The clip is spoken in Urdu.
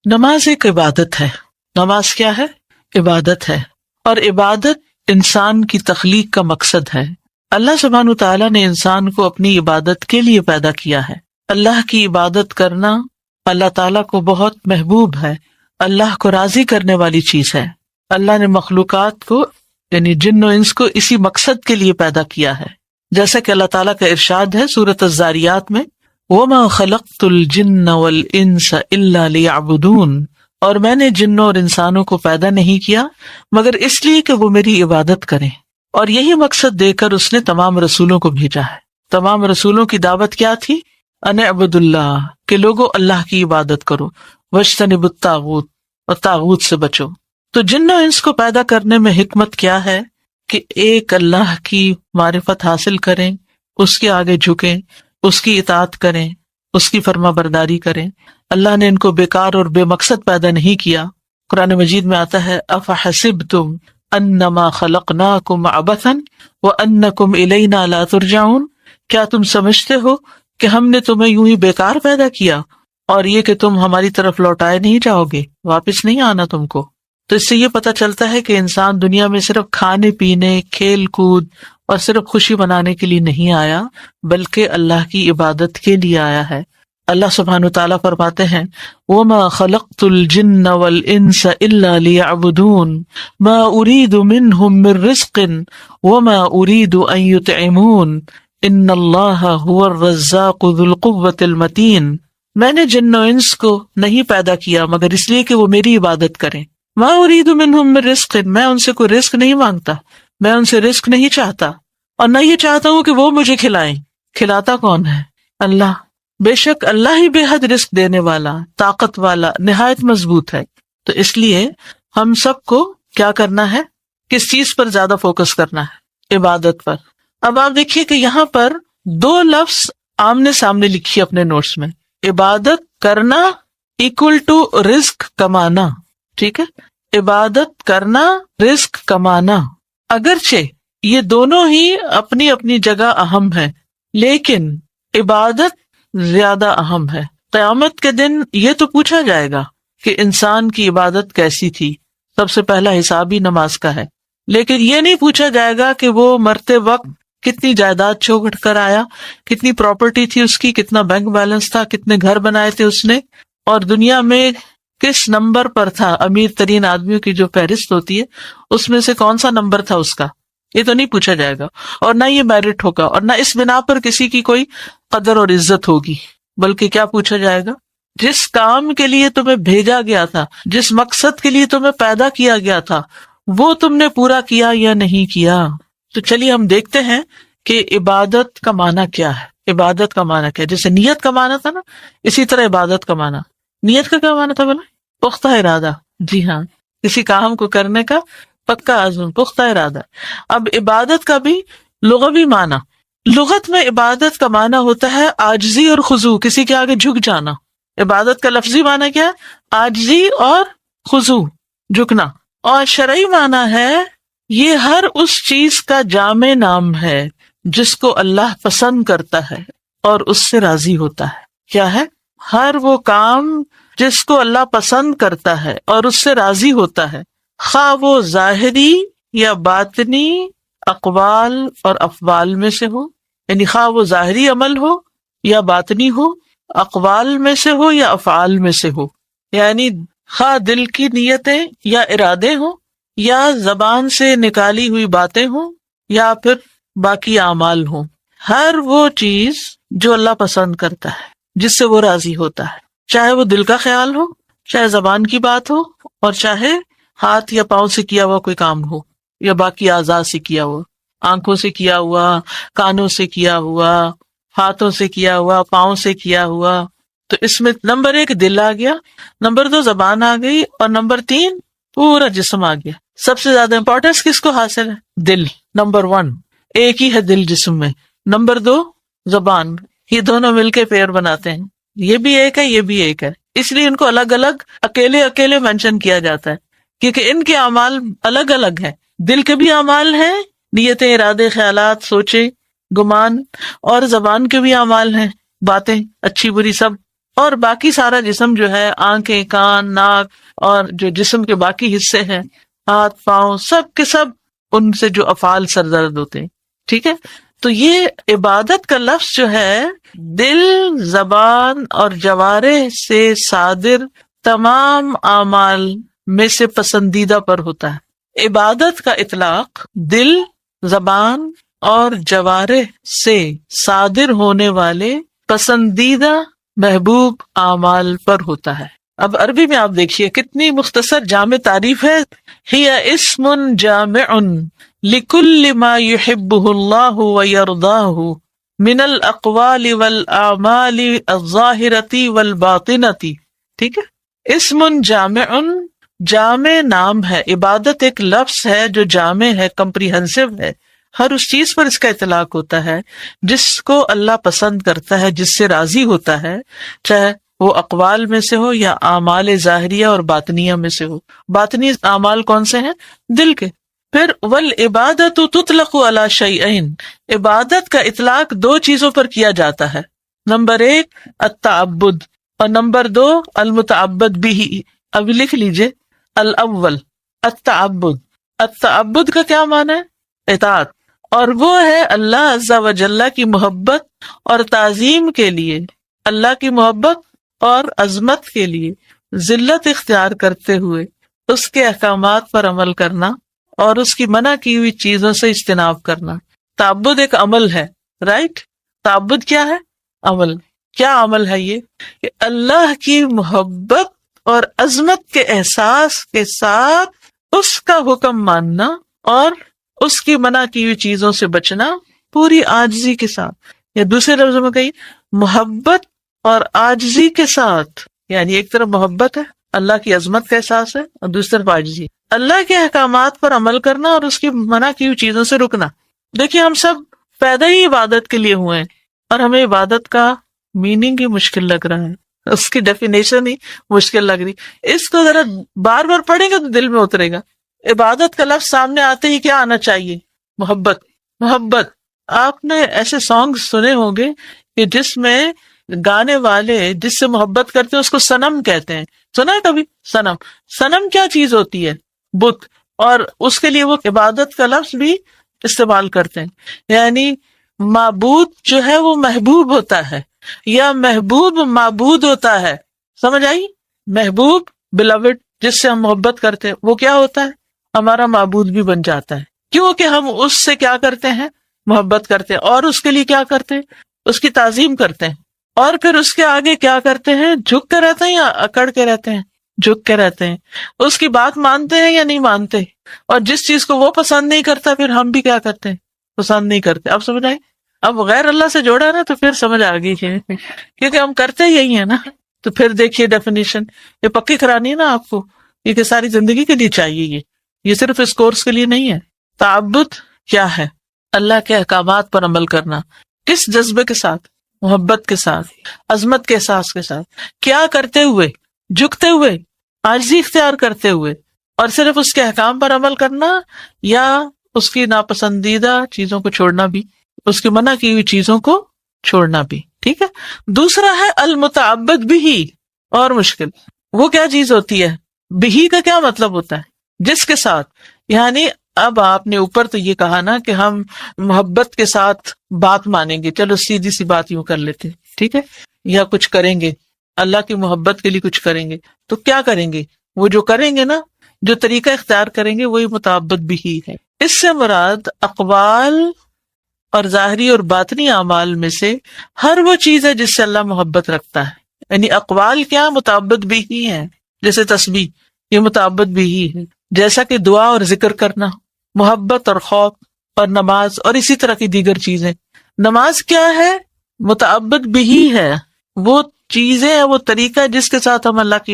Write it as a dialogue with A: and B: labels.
A: نماز ایک عبادت ہے. نماز کیا ہے؟ عبادت ہے. اور عبادت انسان کی تخلیق کا مقصد ہے. اللہ سبحانہ وتعالیٰ نے انسان کو اپنی عبادت کے لیے پیدا کیا ہے. اللہ کی عبادت کرنا اللہ تعالیٰ کو بہت محبوب ہے، اللہ کو راضی کرنے والی چیز ہے. اللہ نے مخلوقات کو یعنی جن و انس کو اسی مقصد کے لیے پیدا کیا ہے. جیسا کہ اللہ تعالیٰ کا ارشاد ہے سورۃ الذاریات میں، وَمَا خَلَقْتُ الْجِنَّ وَالْإِنسَ إِلَّا لِيَعْبُدُونَ، اور میں نے جنوں اور انسانوں کو پیدا نہیں کیا مگر اس لیے کہ وہ میری عبادت کریں. اور یہی مقصد دے کر اس نے تمام رسولوں کو بھیجا ہے. تمام رسولوں کی دعوت کیا تھی؟ ان اعبدوا اللہ، کہ لوگوں اللہ کی عبادت کرو، واجتنبوا الطاغوت، اور طاغوت سے بچو. تو جن و انس کو پیدا کرنے میں حکمت کیا ہے کہ ایک اللہ کی معرفت حاصل کریں، اس کے آگے جھکیں، اس کی اطاعت کریں، اس کی فرما برداری کریں. اللہ نے ان کو بیکار اور بے مقصد پیدا نہیں کیا. قرآن مجید میں آتا ہے افحسبتم انما خلقناکم عبثا وانکم الینا لا ترجعون، کیا تم سمجھتے ہو کہ ہم نے تمہیں یوں ہی بیکار پیدا کیا اور یہ کہ تم ہماری طرف لوٹائے نہیں جاؤ گے، واپس نہیں آنا تم کو. تو اس سے یہ پتہ چلتا ہے کہ انسان دنیا میں صرف کھانے پینے، کھیل کود اور صرف خوشی منانے کے لیے نہیں آیا بلکہ اللہ کی عبادت کے لیے آیا ہے. اللہ سبحانہ وتعالیٰ فرماتے ہیں وَمَا خَلَقْتُ الْجِنَّ وَالْإِنسَ إِلَّا لِيَعْبُدُونَ مَا أُرِيدُ مِنْهُمْ مِنْ رِزْقٍ وَمَا أُرِيدُ أَنْ يُطْعِمُونَ إِنَّ اللَّهَ هُوَ الرَّزَّاقُ ذُو الْقُوَّةِ الْمَتِينُ. میں نے جن و انس کو نہیں پیدا کیا مگر اس لیے کہ وہ میری عبادت کریں. ما اريد منهم من رزق، میں ان سے کوئی رزق نہیں مانگتا، میں ان سے رزق نہیں چاہتا، اور نہ یہ چاہتا ہوں کہ وہ مجھے کھلائیں. کھلاتا کون ہے؟ اللہ. بے شک اللہ ہی بے حد رزق دینے والا، طاقت والا، نہایت مضبوط ہے. تو اس لیے ہم سب کو کیا کرنا ہے؟ کس چیز پر زیادہ فوکس کرنا ہے؟ عبادت پر. اب آپ دیکھیے کہ یہاں پر دو لفظ آمنے سامنے لکھی اپنے نوٹس میں، عبادت کرنا اکول ٹو رزق کمانا. ٹھیک ہے، عبادت کرنا، رزق کمانا. اگرچہ یہ دونوں ہی اپنی اپنی جگہ اہم ہے لیکن عبادت زیادہ اہم ہے. قیامت کے دن یہ تو پوچھا جائے گا کہ انسان کی عبادت کیسی تھی. سب سے پہلا حساب ہی نماز کا ہے، لیکن یہ نہیں پوچھا جائے گا کہ وہ مرتے وقت کتنی جائیداد چھوڑ کر آیا، کتنی پراپرٹی تھی اس کی، کتنا بینک بیلنس تھا، کتنے گھر بنائے تھے اس نے، اور دنیا میں کس نمبر پر تھا. امیر ترین آدمیوں کی جو فہرست ہوتی ہے اس میں سے کون سا نمبر تھا اس کا، یہ تو نہیں پوچھا جائے گا. اور نہ یہ میرٹ ہوگا، اور نہ اس بنا پر کسی کی کوئی قدر اور عزت ہوگی، بلکہ کیا پوچھا جائے گا؟ جس کام کے لیے تمہیں بھیجا گیا تھا، جس مقصد کے لیے تمہیں پیدا کیا گیا تھا، وہ تم نے پورا کیا یا نہیں کیا. تو چلیے ہم دیکھتے ہیں کہ عبادت کا معنی کیا ہے. عبادت کا معنی کیا ہے؟ جیسے نیت کا معنی تھا نا، اسی طرح عبادت کا معنی. نیت کا کیا معنی تھا بولا؟ پختہ ارادہ. جی ہاں، کسی کام کو کرنے کا پکا عزم، پختہ ارادہ. اب عبادت کا بھی لغوی معنی، لغت میں عبادت کا معنی ہوتا ہے عاجزی اور خضوع، کسی کے آگے جھک جانا. عبادت کا لفظی معنی کیا ہے؟ عاجزی اور خضوع، جھکنا. اور شرعی معنی ہے یہ ہر اس چیز کا جامع نام ہے جس کو اللہ پسند کرتا ہے اور اس سے راضی ہوتا ہے. کیا ہے؟ ہر وہ کام جس کو اللہ پسند کرتا ہے اور اس سے راضی ہوتا ہے، خواہ وہ ظاہری یا باطنی اقوال اور افعال میں سے ہو، یعنی خواہ وہ ظاہری عمل ہو یا باطنی ہو، اقوال میں سے ہو یا افعال میں سے ہو، یعنی خواہ دل کی نیتیں یا ارادے ہوں یا زبان سے نکالی ہوئی باتیں ہوں یا پھر باقی اعمال ہوں. ہر وہ چیز جو اللہ پسند کرتا ہے، جس سے وہ راضی ہوتا ہے، چاہے وہ دل کا خیال ہو، چاہے زبان کی بات ہو، اور چاہے ہاتھ یا پاؤں سے کیا ہوا کوئی کام ہو یا باقی اعضاء سے کیا ہوا، آنکھوں سے کیا ہوا، کانوں سے کیا ہوا، ہاتھوں سے کیا ہوا، پاؤں سے کیا ہوا. تو اس میں نمبر 1 دل آ گیا، نمبر 2 زبان آ گئی، اور نمبر 3 پورا جسم آ گیا. سب سے زیادہ امپورٹینس کس کو حاصل ہے؟ دل. نمبر 1 ایک ہی ہے دل جسم میں، نمبر 2 زبان. یہ دونوں مل کے پیر بناتے ہیں. یہ بھی ایک ہے، یہ بھی ایک ہے، اس لیے ان کو الگ الگ اکیلے اکیلے مینشن کیا جاتا ہے کیونکہ ان کے اعمال الگ الگ ہیں. دل کے بھی اعمال ہیں، نیتیں، ارادے، خیالات، سوچے، گمان، اور زبان کے بھی اعمال ہیں، باتیں اچھی بری سب. اور باقی سارا جسم جو ہے، آنکھیں، کان، ناک اور جو جسم کے باقی حصے ہیں، ہاتھ، پاؤں، سب کے سب ان سے جو افعال سرزد ہوتے ہیں. ٹھیک ہے، تو یہ عبادت کا لفظ جو ہے دل، زبان اور جوارح سے صادر تمام اعمال میں سے پسندیدہ پر ہوتا ہے. عبادت کا اطلاق دل، زبان اور جوارح سے صادر ہونے والے پسندیدہ محبوب اعمال پر ہوتا ہے. اب عربی میں آپ دیکھیے کتنی مختصر جامع تعریف ہے. ہی اسم جامع لکل ما یحبہ اللہ ویرضاہ من الاقوال والاعمال الظاہرۃ والباطنۃ. ٹھیک ہے، اسم جامع، جامع نام ہے. عبادت ایک لفظ ہے جو جامع ہے، کمپریہنسو ہے. ہر اس چیز پر اس کا اطلاق ہوتا ہے جس کو اللہ پسند کرتا ہے، جس سے راضی ہوتا ہے، چاہے وہ اقوال میں سے ہو یا اعمال ظاہریہ اور باطنیہ میں سے ہو. باطنی اعمال کون سے ہیں؟ دل کے. پھر والعبادۃ تطلق علی شیئین، عبادت کا اطلاق دو چیزوں پر کیا جاتا ہے. نمبر 1 التعبد، اور نمبر 2 المتعبد بہ. ابھی لکھ لیجئے، الاول التعبد. التعبد کا کیا معنی ہے؟ اطاعت، اور وہ ہے اللہ عز و جل کی محبت اور تعظیم کے لیے، اللہ کی محبت اور عظمت کے لیے ذلت اختیار کرتے ہوئے اس کے احکامات پر عمل کرنا اور اس کی منع کی ہوئی چیزوں سے اجتناب کرنا. تعبد ایک عمل ہے، رائٹ؟ تعبد کیا ہے؟ عمل. کیا عمل ہے یہ؟ کہ اللہ کی محبت اور عظمت کے احساس کے ساتھ اس کا حکم ماننا اور اس کی منع کی ہوئی چیزوں سے بچنا پوری عاجزی کے ساتھ. یا دوسرے لفظوں میں کہیے محبت اور عاجزی کے ساتھ. یعنی ایک طرف محبت ہے، اللہ کی عظمت کا احساس ہے، اور دوسری طرف عاجزی. اللہ کے احکامات پر عمل کرنا اور اس کی منع کی ہوئی چیزوں سے رکنا. دیکھیے ہم سب پیدا ہی عبادت کے لیے ہوئے ہیں، اور ہمیں عبادت کا میننگ ہی مشکل لگ رہا ہے، اس کی ڈیفینیشن ہی مشکل لگ رہی. اس کو ذرا بار بار پڑھیں گے تو دل میں اترے گا. عبادت کا لفظ سامنے آتے ہی کیا آنا چاہیے؟ محبت. محبت. آپ نے ایسے سانگ سنے ہوں گے کہ جس میں گانے والے جس سے محبت کرتے ہیں اس کو صنم کہتے ہیں. سنا ہے کبھی؟ صنم. صنم کیا چیز ہوتی ہے؟ بت. اور اس کے لیے وہ عبادت کا لفظ بھی استعمال کرتے ہیں. یعنی معبود جو ہے وہ محبوب ہوتا ہے، یا محبوب معبود ہوتا ہے. سمجھ آئی؟ محبوب beloved جس سے ہم محبت کرتے ہیں وہ کیا ہوتا ہے؟ ہمارا معبود بھی بن جاتا ہے، کیونکہ ہم اس سے کیا کرتے ہیں؟ محبت کرتے ہیں، اور اس کے لیے کیا کرتے ہیں؟ اس کی تعظیم کرتے ہیں. اور پھر اس کے آگے کیا کرتے ہیں؟ جھک کے رہتے ہیں یا اکڑ کے رہتے ہیں؟ جھک کے رہتے ہیں. اس کی بات مانتے ہیں یا نہیں مانتے؟ اور جس چیز کو وہ پسند نہیں کرتا پھر ہم بھی کیا کرتے ہیں؟ پسند نہیں کرتے. اب سمجھ آئے؟ اب غیر اللہ سے جوڑا نا تو پھر سمجھ آ گئی ہے، کیونکہ ہم کرتے یہی ہیں نا. تو پھر دیکھیے ڈیفینیشن، یہ پکی کرانی ہے نا آپ کو، یہ کہ ساری زندگی کے لیے چاہیے، یہ صرف اس کورس کے لیے نہیں ہے. تعبد کیا ہے؟ اللہ کے احکامات پر عمل کرنا. کس جذبے کے ساتھ؟ محبت کے ساتھ، عظمت کے احساس کے ساتھ. کیا کرتے ہوئے؟ جھکتے ہوئے، عاجزی اختیار کرتے ہوئے، اور صرف اس کے احکام پر عمل کرنا، یا اس کی ناپسندیدہ چیزوں کو چھوڑنا بھی، اس کی منع کی ہوئی چیزوں کو چھوڑنا بھی. ٹھیک ہے. دوسرا ہے المتعبد بھی، اور مشکل. وہ کیا چیز ہوتی ہے؟ بھی کا کیا مطلب ہوتا ہے؟ جس کے ساتھ. یعنی اب آپ نے اوپر تو یہ کہا نا کہ ہم محبت کے ساتھ بات مانیں گے، چلو سیدھی سی بات یوں کر لیتے، ٹھیک ہے، یا کچھ کریں گے اللہ کی محبت کے لیے، کچھ کریں گے تو کیا کریں گے؟ وہ جو کریں گے نا، جو طریقہ اختیار کریں گے وہی متعبد بھی ہے. اس سے مراد اقوال اور ظاہری اور باطنی اعمال میں سے ہر وہ چیز ہے جس سے اللہ محبت رکھتا ہے. یعنی اقوال کیا؟ متعبد بھی ہی ہیں. جیسے تسبیح، یہ متعبد بھی ہی ہے. جیسا کہ دعا اور ذکر کرنا، محبت اور خوف، اور نماز، اور اسی طرح کی دیگر چیزیں. نماز کیا ہے؟ متعبد بھی ہے. وہ چیزیں، وہ طریقہ جس کے ساتھ ہم اللہ کی